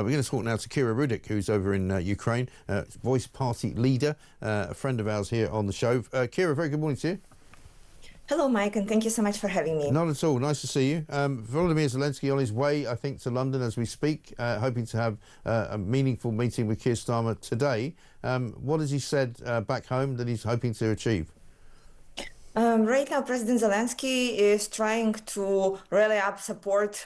We're going to talk now to Kira Rudik, who's over in Ukraine, Voice Party leader, a friend of ours here on the show. Kira, very good morning to you. Hello, Mike, and thank you so much for having me. Not at all. Nice to see you. Volodymyr Zelensky on his way, I think, to London as we speak, hoping to have a meaningful meeting with Keir Starmer today. What has he said back home that he's hoping to achieve? Right now, President Zelensky is trying to rally up support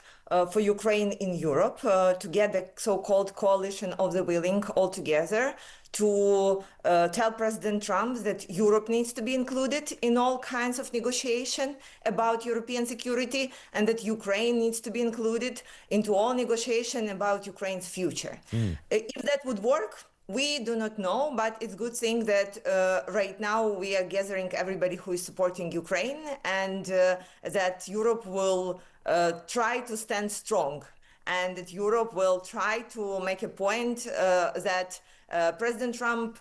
for Ukraine in Europe to get the so-called coalition of the willing all together, to tell President Trump that Europe needs to be included in all kinds of negotiation about European security, and that Ukraine needs to be included into all negotiation about Ukraine's future. If that would work, we do not know, but it's a good thing that right now we are gathering everybody who is supporting Ukraine, and that Europe will try to stand strong, and that Europe will try to make a point that President Trump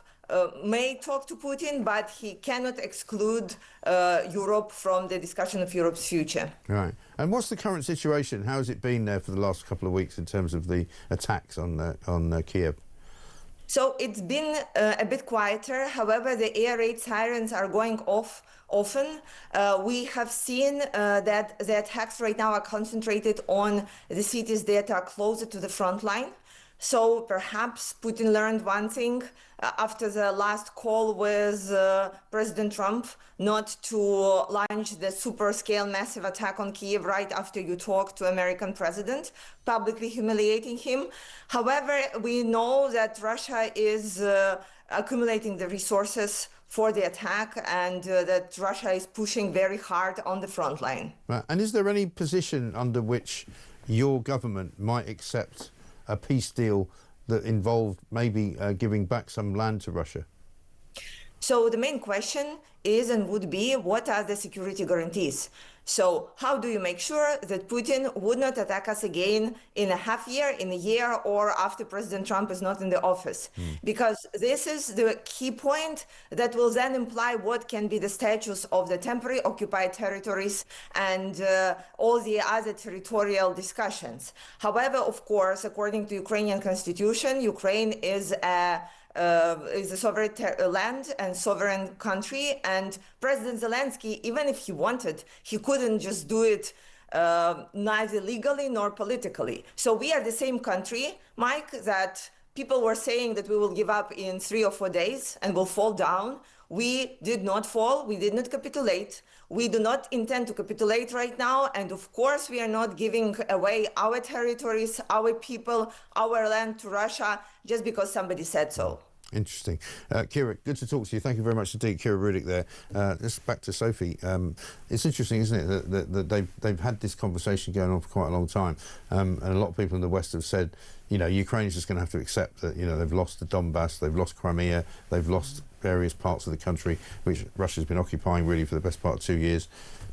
may talk to Putin, but he cannot exclude Europe from the discussion of Europe's future. Right. And what's the current situation? How has it been there for the last couple of weeks in terms of the attacks on Kiev? So it's been a bit quieter. However, the air raid sirens are going off often. We have seen that the attacks right now are concentrated on the cities that are closer to the front line. So perhaps Putin learned one thing after the last call with President Trump, not to launch the super-scale massive attack on Kiev right after you talk to American president, publicly humiliating him. However, we know that Russia is accumulating the resources for the attack, and that Russia is pushing very hard on the front line. Right. And is there any position under which your government might accept a peace deal that involved maybe giving back some land to Russia? So the main question is and would be, what are the security guarantees? So how do you make sure that Putin would not attack us again in a half year, in a year, or after President Trump is not in the office? Because this is the key point that will then imply what can be the status of the temporary occupied territories and all the other territorial discussions. However, of course, according to Ukrainian constitution, Ukraine is a sovereign land and sovereign country, and President Zelensky, even if he wanted, he couldn't just do it neither legally nor politically. So we are the same country, Mike, that people were saying that we will give up in 3 or 4 days and will fall down. We did not fall, we did not capitulate. We do not intend to capitulate right now, and of course we are not giving away our territories, our people, our land to Russia just because somebody said so. Interesting. Kira, good to talk to you. Thank you very much indeed, Kira Rudik there. Just back to Sophie. It's interesting, isn't it, that they've had this conversation going on for quite a long time, and a lot of people in the West have said, you know, Ukraine is just going to have to accept that, you know, they've lost the Donbass, they've lost Crimea, they've lost various parts of the country, which Russia's been occupying really for the best part of 2 years.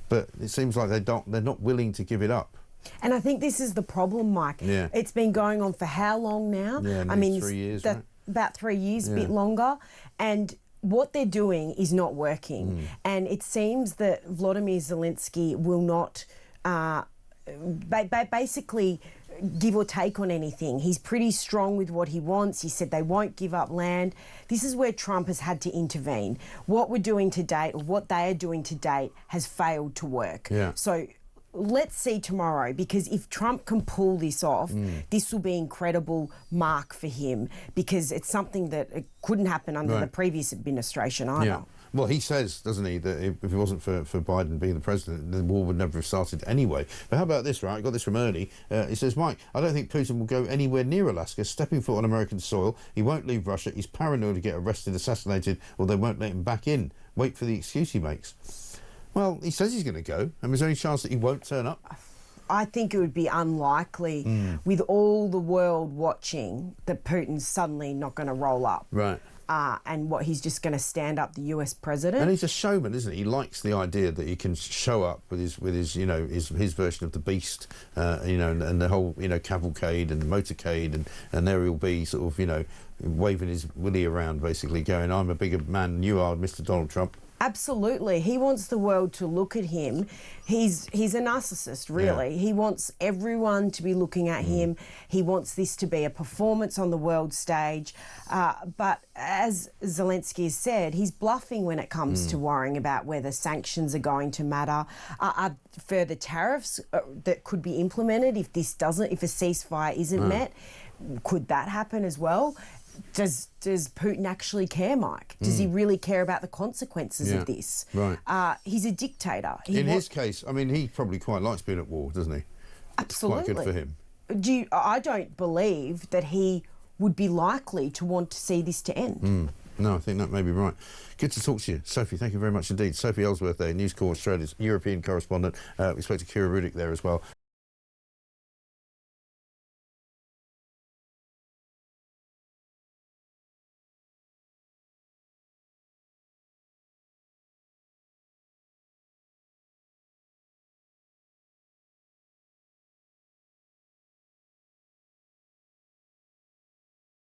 But it seems like they're not willing to give it up. And I think this is the problem, Mike. Yeah. It's been going on for how long now? Yeah, I mean, 3 years, right? About 3 years, a bit longer. And what they're doing is not working. And it seems that Volodymyr Zelensky will not basically give or take on anything. He's pretty strong with what he wants. He said they won't give up land. This is where Trump has had to intervene. What we're doing to date, or what they are doing to date, has failed to work. Yeah. So let's see tomorrow, because if Trump can pull this off, this will be an incredible mark for him, because it's something that it couldn't happen under the previous administration either. Yeah. Well, he says, doesn't he, that if it wasn't for Biden being the president, the war would never have started anyway. But how about this, right? I got this from Ernie. He says, Mike, I don't think Putin will go anywhere near Alaska, stepping foot on American soil. He won't leave Russia. He's paranoid to get arrested, assassinated, or they won't let him back in. Wait for the excuse he makes. Well, he says he's going to go, and there's any chance that he won't turn up? I think it would be unlikely, with all the world watching, that Putin's suddenly not going to roll up. Right. And what, he's just going to stand up the US president. And he's a showman, isn't he? He likes the idea that he can show up with his you know, his version of the beast, you know, and the whole, you know, cavalcade and the motorcade, and there he'll be sort of, you know, waving his willy around, basically going, I'm a bigger man than you are, Mr. Donald Trump. Absolutely. He wants the world to look at him. He's a narcissist, really. Yeah. He wants everyone to be looking at him. He wants this to be a performance on the world stage. But as Zelensky has said, he's bluffing when it comes to worrying about whether sanctions are going to matter. Are further tariffs that could be implemented if a ceasefire isn't met? Could that happen as well? Does Putin actually care, Mike? Does he really care about the consequences of this? Right. He's a dictator. In his case, I mean, he probably quite likes being at war, doesn't he? Absolutely. It's quite good for him. I don't believe that he would be likely to want to see this to end. No, I think that may be right. Good to talk to you, Sophie. Thank you very much indeed. Sophie Ellsworth there, News Corp Australia's European correspondent. We spoke to Kira Rudik there as well.